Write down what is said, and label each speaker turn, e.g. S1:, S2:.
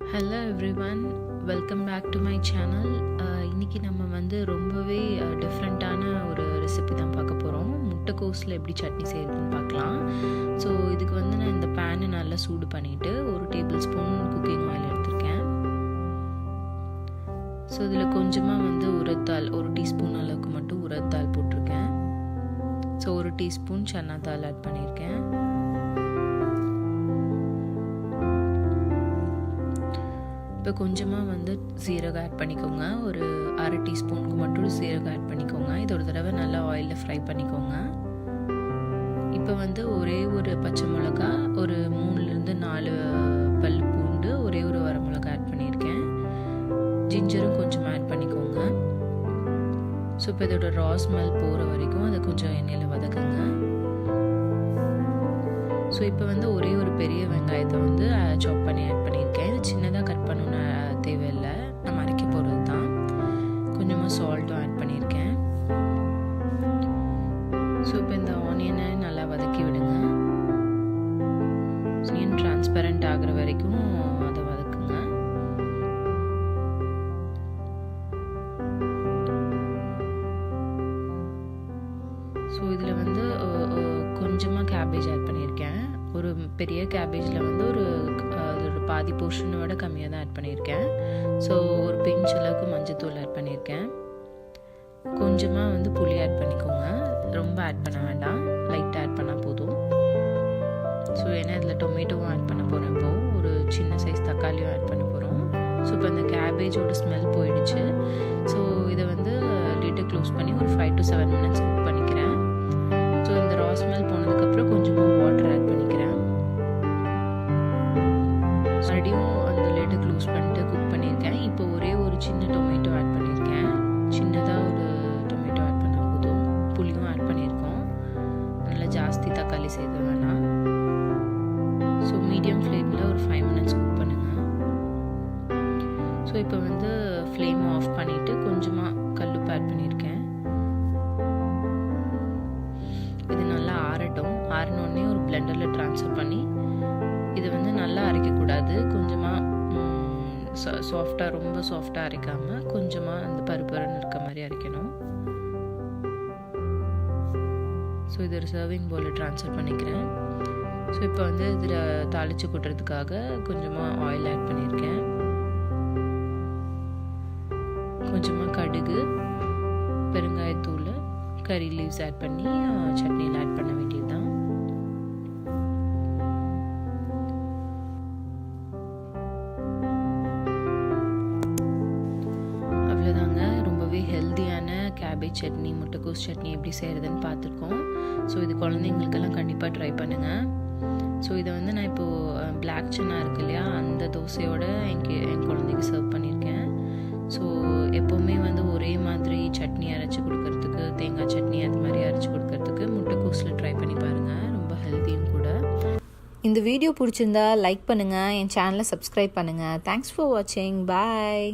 S1: Hello everyone, welcome back to my channel. இன்றைக்கி நம்ம வந்து ரொம்பவே டிஃப்ரெண்ட்டான ஒரு ரெசிபி தான் பார்க்க போகிறோம். முட்டைக்கோஸில் எப்படி சட்னி செய்கிறதுன்னு பார்க்கலாம். ஸோ இதுக்கு வந்து நான் இந்த பேனை நல்லா சூடு பண்ணிவிட்டு 1 டேபிள் ஸ்பூன் குக்கிங் ஆயில் எடுத்திருக்கேன். ஸோ இதில் கொஞ்சமாக வந்து உரத்தால் 1 டீஸ்பூன் அளவுக்கு மட்டும் உரத்தால் போட்டிருக்கேன். ஸோ 1 டீஸ்பூன் சன்னா தால் ஆட் பண்ணியிருக்கேன். இப்போ கொஞ்சமாக வந்து சீரகம் ஆட் பண்ணிக்கோங்க. ஒரு 1/2 டீஸ்பூனுக்கு மட்டும் சீரகம் ஆட் பண்ணிக்கோங்க. இது ஒரு தடவை நல்லா ஆயிலில் ஃப்ரை பண்ணிக்கோங்க. இப்போ வந்து ஒரே ஒரு பச்சை மிளகா, ஒரு 3-4 பல் பூண்டு, ஒரே ஒரு வரமிளகா ஆட் பண்ணியிருக்கேன். ஜிஞ்சரும் கொஞ்சம் ஆட் பண்ணிக்கோங்க. ஸோ இப்போ இதோட ரா ஸ்மெல் போகிற வரைக்கும் அதை கொஞ்சம் எண்ணெயில் வதக்குங்க. ஸோ இப்போ வந்து ஒரே ஒரு பெரிய வெங்காயத்தை வந்து சாப் பண்ணி ஆட் பண்ணியிருக்கேன். இது சின்னதாக கட் பண்ணணும்னு தேவையில்லை, நம்ம அரைக்க போகிறது தான். கொஞ்சமாக சால்ட்டும் ஆட் பண்ணியிருக்கேன். ஸோ இப்போ இந்த ஆனியனை நல்லா வதக்கி விடுங்க. ஆனியன் டிரான்ஸ்பரண்ட் ஆகிற வரைக்கும் அதை வதக்குங்க. ஸோ இதில் வந்து கொஞ்சமாக கேபேஜ் ஆட் பண்ணியிருக்கேன். ஒரு பெரிய கேபேஜில் வந்து ஒரு பாதி போர்ஷனை விட கம்மியாக தான் ஆட் பண்ணியிருக்கேன். ஸோ ஒரு பிஞ்ச் அளவுக்கு மஞ்சத்தூள் ஆட் பண்ணியிருக்கேன். கொஞ்சமாக வந்து புளி ஆட் பண்ணிக்கோங்க. ரொம்ப ஆட் பண்ண வேண்டாம், லைட்டாக ஆட் பண்ணால் போதும். ஸோ ஏன்னா இதில் டொமேட்டோவும் ஆட் பண்ண போகிறோம். இப்போது ஒரு சின்ன சைஸ் தக்காளியும் ஆட் பண்ண போகிறோம். ஸோ இப்போ இந்த கேபேஜோட ஸ்மெல் போயிடுச்சு. ஸோ இதை வந்து லிட்டை க்ளோஸ் பண்ணி ஒரு 5 to 7 minutes குக் பண்ணிக்கிறேன். ஸோ இந்த ரா ஸ்மெல் போனதுக்கப்புறம் கொஞ்சமாக வாட்டர் ஆட் பண்ணிக்கிறேன். மறுபடியும் அந்த லிட்டை க்ளோஸ் பண்ணிட்டு குக் பண்ணியிருக்கேன். இப்போ ஒரே ஒரு சின்ன டொமேட்டோ ஆட் பண்ணியிருக்கேன். சின்னதாக ஒரு டொமேட்டோ ஆட் பண்ணால் போதும். புளியும் ஆட் பண்ணியிருக்கோம். நல்லா ஜாஸ்தி தக்காளி சேர்த்து வேணாம். ஸோ மீடியம் ஃப்ளேமில் ஒரு 5 minutes குக் பண்ணுங்கள். ஸோ இப்போ வந்து ஃப்ளேம் ஆஃப் பண்ணிவிட்டு கொஞ்சமாக கல்லுப்பு ஆட் பண்ணியிருக்கேன். இது நல்லா ஆறட்டும். ஆறினோடனே ஒரு பிளெண்டரில் ட்ரான்ஸ்ஃபர் பண்ணி, இது வந்து நல்லா அரைக்கக்கூடாது, கொஞ்சமாக சாஃப்டாக, ரொம்ப சாஃப்டாக அரைக்காமல் கொஞ்சமாக அந்த பருப்பருன்னு இருக்க மாதிரி அரைக்கணும். ஸோ இது ஒரு சர்விங் பவுலில் ட்ரான்ஸ்ஃபர் பண்ணிக்கிறேன். ஸோ இப்போ வந்து இதில் தாளித்து கொட்டுறதுக்காக கொஞ்சமாக ஆயில் ஆட் பண்ணியிருக்கேன். கொஞ்சமாக கடுகு, பெருங்காயத்தூள், கறி லீவ்ஸ் ஆட் பண்ணி சட்னியில் ஆட் பண்ண வேண்டியது தான். அவ்வளோதாங்க. ரொம்பவே ஹெல்த்தியான கேபேஜ் சட்னி, முட்டைக்கோஸ் சட்னி எப்படி செய்கிறதுன்னு பார்த்துருக்கோம். ஸோ இது குழந்தைங்களுக்கெல்லாம் கண்டிப்பாக ட்ரை பண்ணுங்கள். ஸோ இதை வந்து நான் இப்போது பிளாக் சன்னா இருக்கு இல்லையா, அந்த தோசையோட என் குழந்தைக்கு சர்வ் பண்ணியிருக்கேன். ஸோ எப்போவுமே வந்து ஒரே மாதிரி சட்னி அரைச்சி கொடுக்கறதுக்கு, தேங்காய் சட்னி அது மாதிரி அரைச்சி கொடுக்கறதுக்கு முட்டைக்கோஸில் ட்ரை பண்ணி பாருங்கள். ரொம்ப ஹெல்த்தியும் கூட.
S2: இந்த வீடியோ பிடிச்சிருந்தா லைக் பண்ணுங்கள், என் சேனலை சப்ஸ்கிரைப் பண்ணுங்கள். தேங்க்ஸ் ஃபார் வாட்சிங். பாய்.